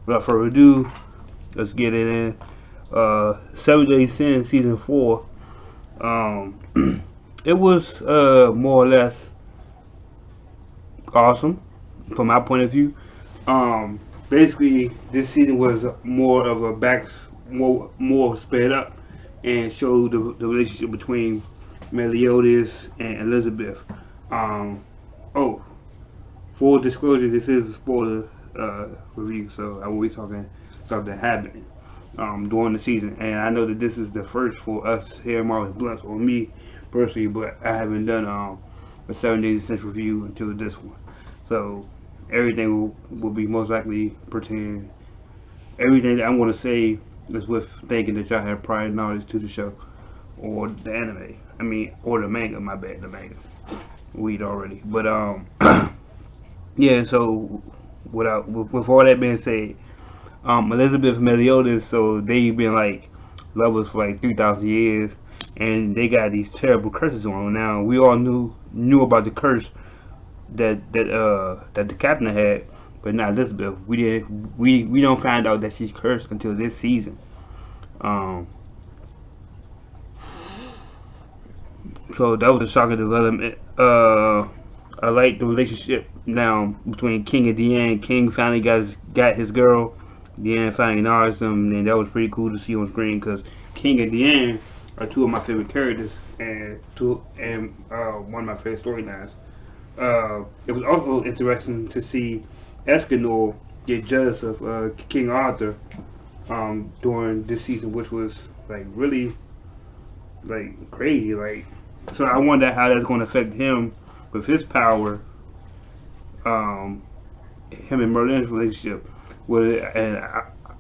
without further ado, let's get it in. 7 Days Sin season 4. Um, it was more or less awesome from my point of view. Basically, this season was more of a more sped up and showed the relationship between Meliodas and Elizabeth. Um, oh, full disclosure, this is a spoiler review, so I will be talking stuff that happened during the season. And I know that this is the first for us here at Marvel's Bluntz, or me personally, but I haven't done a 7 Days Essential review until this one. So everything will be most likely pertain. Everything that I'm going to say is with thinking that y'all have prior knowledge to the show or the anime. I mean, or the manga. My bad, the manga. Weed already, but yeah. So with all that being said, Elizabeth and Meliodas, so they've been like lovers for like 3,000 years, and they got these terrible curses on them. Now we all knew about the curse that the captain had, but not Elizabeth. We don't find out that she's cursed until this season. Um, so that was a shocking development. I like the relationship now between King and Deanne. King finally got his girl. Deanne finally acknowledged him, and that was pretty cool to see on screen because King and Deanne are two of my favorite characters and one of my favorite storylines. It was also interesting to see Escanor get jealous of King Arthur during this season, which was like really like crazy. Like, so I wonder how that's going to affect him with his power. Him and Merlin's relationship. Will it, and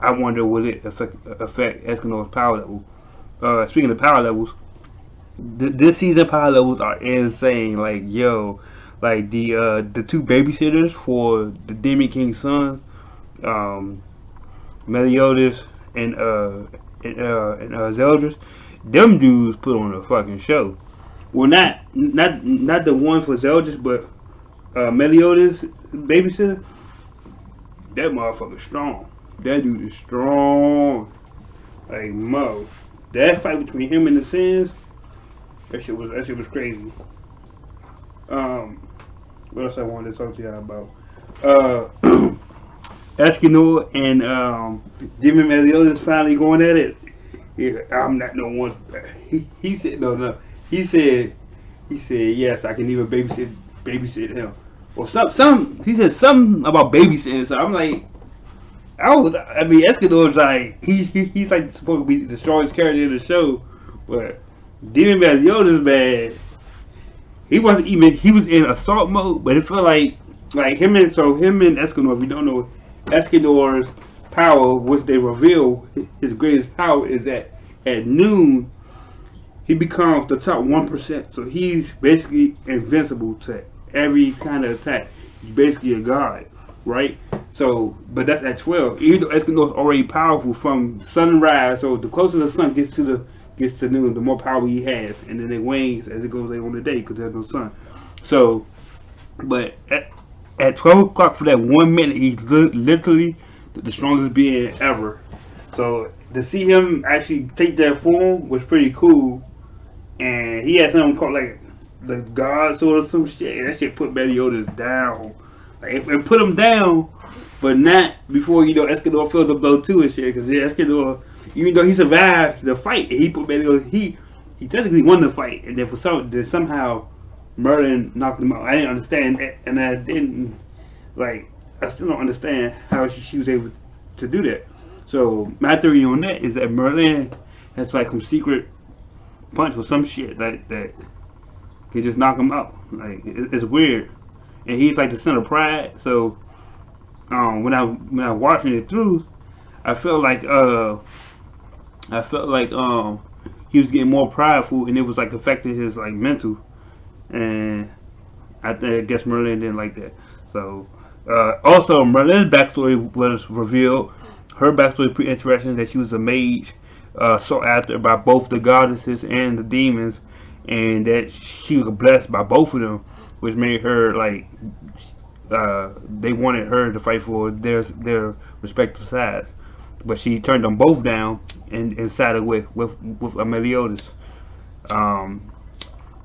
I wonder will it affect Escanor's power level? Speaking of power levels, this season power levels are insane. Like yo, like the two babysitters for the Demon King's sons, um, Meliodas and Zeldris, them dudes put on a fucking show. Well, not the one for Zeldris, but Meliodas babysitter. That motherfucker strong. That dude is strong. Like Mo. That fight between him and the Sins, that shit was crazy. Um, what else I wanted to talk to y'all about? Escanor and Demon Meliodas finally going at it. Yeah, I'm not no one. He said no. He said yes. I can even babysit him. Or some. He said something about babysitting. So I'm like, I mean, Escanor's like he's like supposed to be the strongest character in the show, but Demon Meliodas, man, he wasn't even. He was in assault mode, but it felt like him and Escanor. If you don't know, Escanor's power, which they reveal his greatest power, is that at noon he becomes the top 1%. So he's basically invincible to every kind of attack. He's basically a god, right? So, but that's at 12. Even though Escanor's already powerful from sunrise, so the closer the sun gets to noon, the more power he has, and then it wanes as it goes later on the day because there's no sun. So, but at 12 o'clock for that 1 minute, he's literally the strongest being ever. So to see him actually take that form was pretty cool, and he had something called like the God sword or some shit. And that shit put Meliodas down. Like it put him down, but not before Escanor felt the blow too and shit. Because Escanor, even though he survived the fight, and he put Meliodas, he technically won the fight, and then somehow Merlin knocked him out. I didn't understand that, and I still don't understand how she was able to do that. So my theory on that is that Merlin has like some secret punch or some shit that can just knock him out. Like it's weird, and he's like the center of pride. So when I was watching it through, I felt like he was getting more prideful, and it was like affecting his like mental. And I guess Merlin didn't like that. So also Merlin's backstory was revealed. Her backstory is pretty interesting. That she was a mage, sought after by both the goddesses and the demons, and that she was blessed by both of them, which made her like they wanted her to fight for their respective sides, but she turned them both down and sided with Meliodas. Um,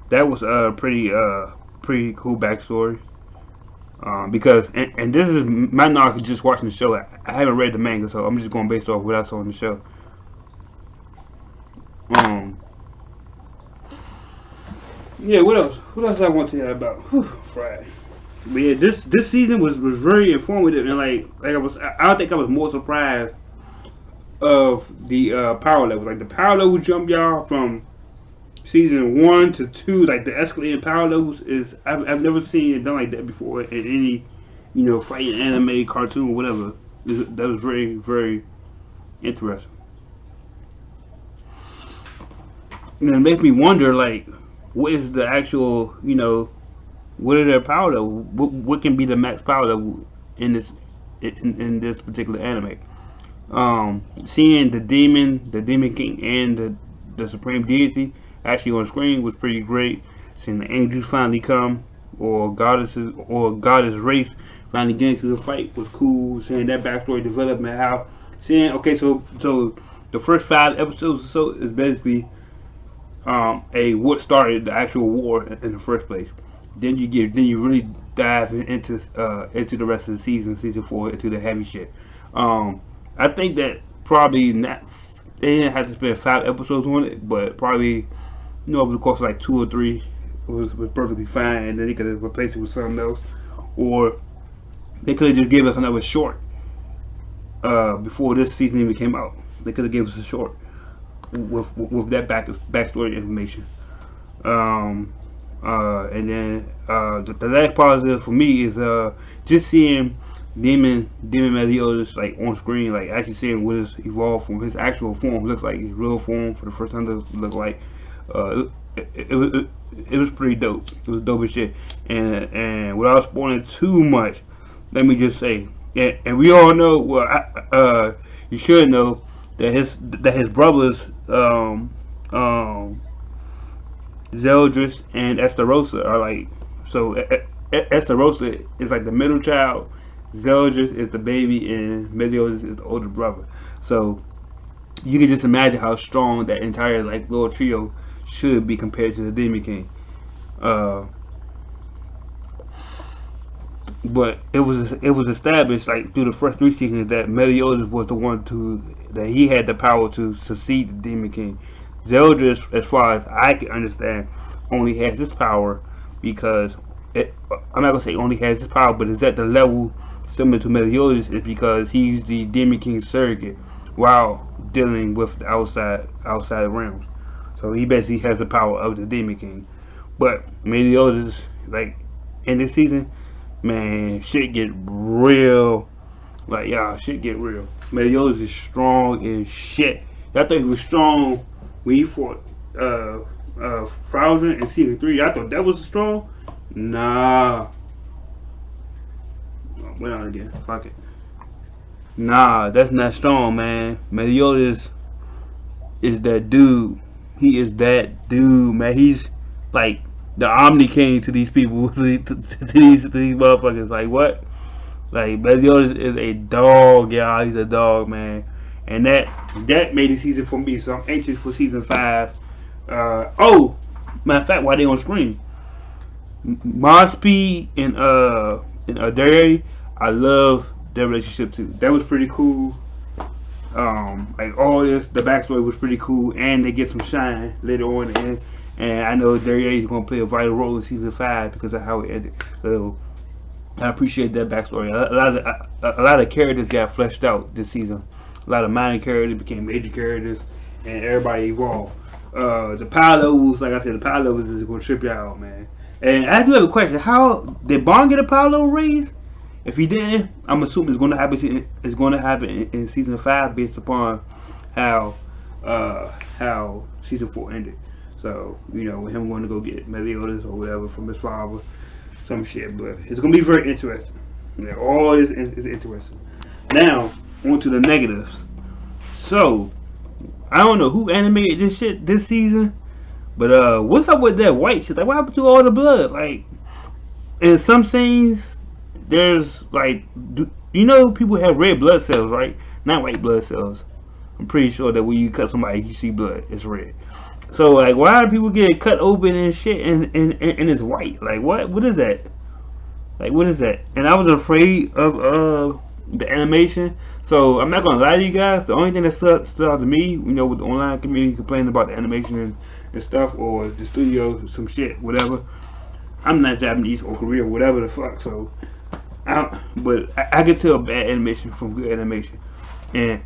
that was a pretty cool backstory. Because and this is my knowledge just watching the show. I haven't read the manga, so I'm just going based off what I saw in the show. Yeah, what else? What else I want to tell you about? Whew, Friday. But yeah, this season was very informative, and I don't think I was more surprised of the power level. Like the power level jump, y'all, from season 1 to 2, like the escalating power levels is I've never seen it done like that before in any fighting anime, cartoon, whatever. That was very, very interesting. And it makes me wonder, like, what is the actual, what are their power level? What can be the max power level in in this particular anime? Seeing the demon king, and the supreme deity actually on screen was pretty great. Seeing the angels finally come, or goddess race finally getting into the fight was cool. Seeing that backstory development, so the first 5 episodes or so is basically what started the actual war in the first place. Then you really dive into the rest of the season 4, into the heavy shit. I think that probably not. They didn't have to spend 5 episodes on it, but probably over the course of like 2 or 3 was perfectly fine, and then they could have replaced it with something else, or they could have just gave us another short before this season even came out. They could have gave us a short with that backstory information. And then the last positive for me is just seeing Demon Meliodas like on screen, like actually seeing what is evolved from his actual form. Looks like his real form for the first time. Look like it was pretty dope. It was dope as shit. And without spoiling too much, let me just say, and we all know, well, you should know that his brothers, Zeldris and Estarossa, are like, so Estarossa is like the middle child, Zeldris is the baby, and Meliodas is the older brother. So you can just imagine how strong that entire like little trio should be compared to the Demon King. But it was established like through the first 3 seasons that Meliodas was the one that he had the power to succeed the Demon King. Zeldris, as far as I can understand, only has this power because I'm not gonna say only has this power, but is at the level similar to Meliodas, is because he's the Demon King's surrogate while dealing with the outside realms. So he basically has the power of the Demon King. But Meliodas, like in this season, man, shit get real. Like y'all, shit get real. Meliodas is strong as shit. I thought he was strong when he fought Frausen in season 3. I thought that was strong. Nah. Went on again. Fuck it. Nah, that's not strong, man. Meliodas is that dude. He is that dude, man. He's like the Omni King to these people, to these motherfuckers. Like what? Like Meliodas is a dog, y'all. He's a dog, man. And that made the season for me. So I'm anxious for season 5. Oh, matter of fact, while they on screen, Mosby and Derry, I love their relationship too. That was pretty cool. Like all this, the backstory was pretty cool, and they get some shine later on. And I know Derry is gonna play a vital role in season 5 because of how it ended. So I appreciate that backstory. A lot of characters got fleshed out this season. A lot of minor characters became major characters, and everybody evolved. The power levels, like I said, the power levels is gonna trip you out, man. And I do have a question: how did Bond get a power level raise? If he didn't, I'm assuming it's gonna happen. It's gonna happen in season 5 based upon how season 4 ended. So with him going to go get Meliodas or whatever from his father, some shit. But it's gonna be very interesting. Yeah, all this is interesting. Now on to the negatives. So I don't know who animated this shit this season, but what's up with that white shit? Like what happened to all the blood? Like in some scenes there's like, you know, people have red blood cells, right? Not white blood cells. I'm pretty sure that when you cut somebody, you see blood, it's red. So like, why do people get cut open and shit and it's white? Like, what is that? Like, what is that? And I was afraid of the animation. So I'm not gonna lie to you guys. The only thing that stood out to me, you know, with the online community complaining about the animation and stuff, or the studio, some shit, whatever. I'm not Japanese or Korean or whatever the fuck. So, but I can tell bad animation from good animation. And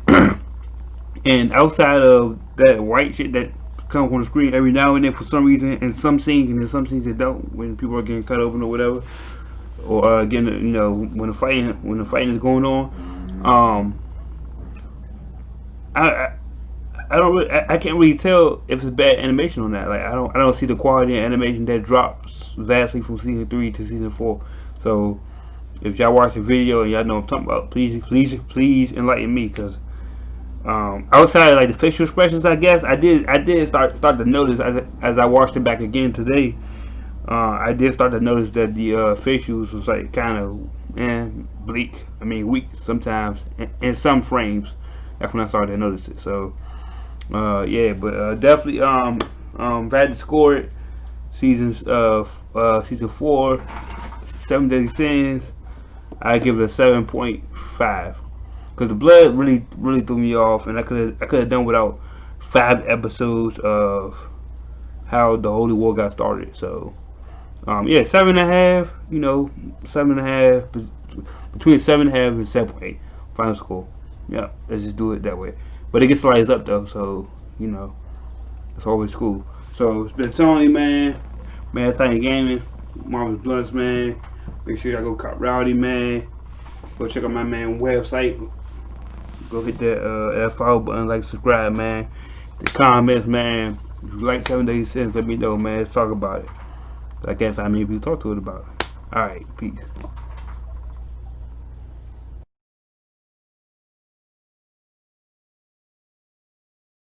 and outside of that white shit that comes on the screen every now and then for some reason, in some scenes and in some scenes it don't, when people are getting cut open or whatever, or again, you know, when the fighting is going on, I don't really, I can't really tell if it's bad animation on that. Like, I don't see the quality of animation that drops vastly from season 3 to season 4. So if y'all watch the video and y'all know what I'm talking about, please enlighten me, because outside of like the facial expressions, I guess I did start to notice as I watched it back again today. I did start to notice that the facials was like kind of bleak. I mean, weak sometimes in some frames. That's when I started to notice it. So yeah, but definitely if I had to score it, season 4, 7 Deadly Sins, I give it a 7.5. Because the blood really threw me off, and I could have done without 5 episodes of how the Holy War got started. So yeah, 7.5. You know, 7.5, between 7.5 and 7.8 final score. Yeah, let's just do it that way. But it gets sliced up though, so you know, it's always cool. So it's been Tony, man. Time Gaming, Marvel's Bluntz, man. Make sure y'all go cop Rowdy, man. Go check out my man website. Go hit that follow button, like, subscribe, man. The comments, man. If you like 7 Deadly Sins, let me know, man. Let's talk about it. I can't find many people to talk to it about it. Alright, peace.